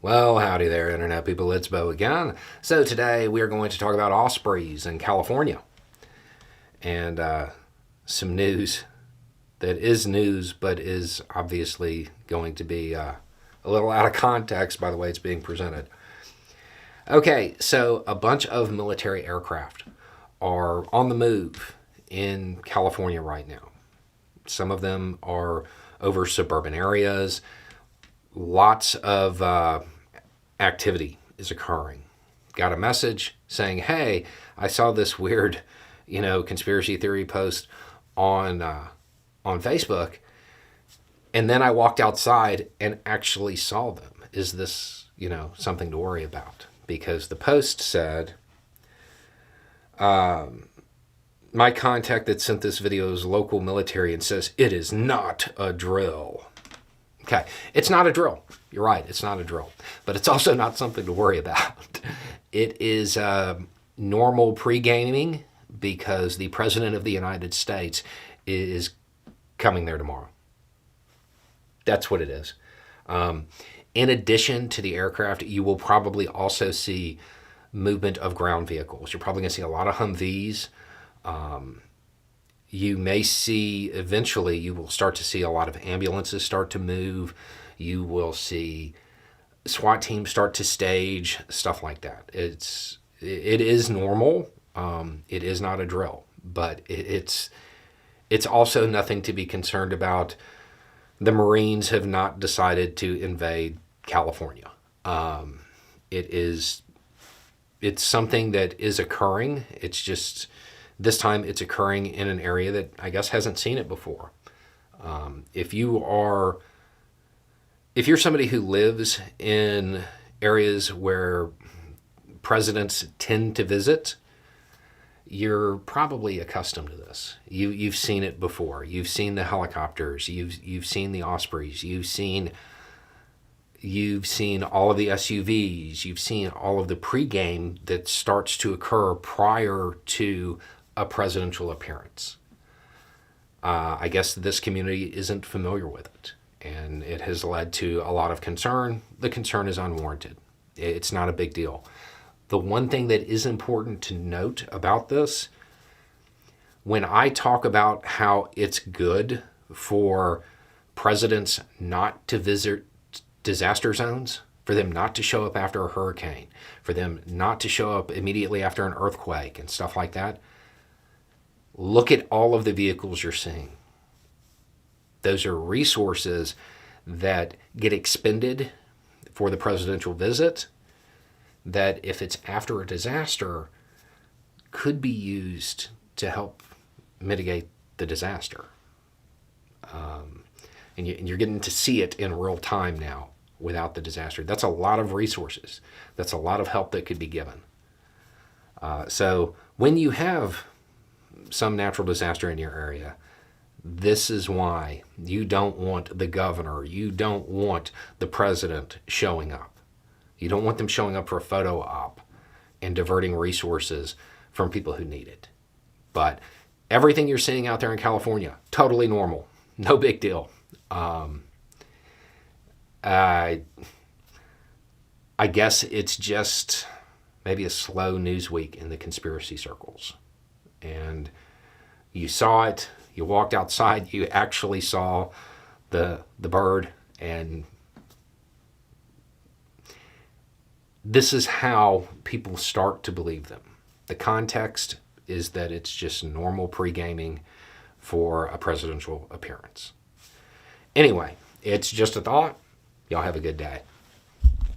Well, howdy there, Internet people. It's Bo again. So, today we are going to talk about ospreys in California and some news that is news, but is obviously going to be a little out of context by the way it's being presented. Okay, so a bunch of military aircraft are on the move in California right now. Some of them are over suburban areas. Lots of activity is occurring. Got a message saying, "Hey, I saw this weird, conspiracy theory post on Facebook, and then I walked outside and actually saw them. Is this, something to worry about?" Because the post said, "My contact that sent this video is local military and says it is not a drill." Okay, it's not a drill. You're right, it's not a drill. But it's also not something to worry about. It is normal pre-gaming because the President of the United States is coming there tomorrow. That's what it is. In addition to the aircraft, you will probably also see movement of ground vehicles. You're probably going to see a lot of Humvees. You may see, eventually, you will start to see a lot of ambulances start to move. You will see SWAT teams start to stage, stuff like that. It is normal. It is not a drill, but it's also nothing to be concerned about. The Marines have not decided to invade California. It's something that is occurring. It's just this time it's occurring in an area that I guess hasn't seen it before. If you're somebody who lives in areas where presidents tend to visit, you're probably accustomed to this. You've seen it before. You've seen the helicopters. You've seen the Ospreys. You've seen all of the SUVs. You've seen all of the pregame that starts to occur prior to a presidential appearance. I guess this community isn't familiar with it, and it has led to a lot of concern. The concern is unwarranted. It's not a big deal. The one thing that is important to note about this, when I talk about how it's good for presidents not to visit disaster zones, for them not to show up after a hurricane, for them not to show up immediately after an earthquake and stuff like that, look at all of the vehicles you're seeing. Those are resources that get expended for the presidential visit that, if it's after a disaster, could be used to help mitigate the disaster. And you're getting to see it in real time now without the disaster. That's a lot of resources. That's a lot of help that could be given. So when you have some natural disaster in your area, this is why you don't want the governor, you don't want the president showing up. You don't want them showing up for a photo op and diverting resources from people who need it. But everything you're seeing out there in California, totally normal. No big deal. I guess it's just maybe a slow news week in the conspiracy circles. And you saw it, you walked outside, you actually saw the bird, and this is how people start to believe them. The context is that it's just normal pre-gaming for a presidential appearance. Anyway, it's just a thought. Y'all have a good day.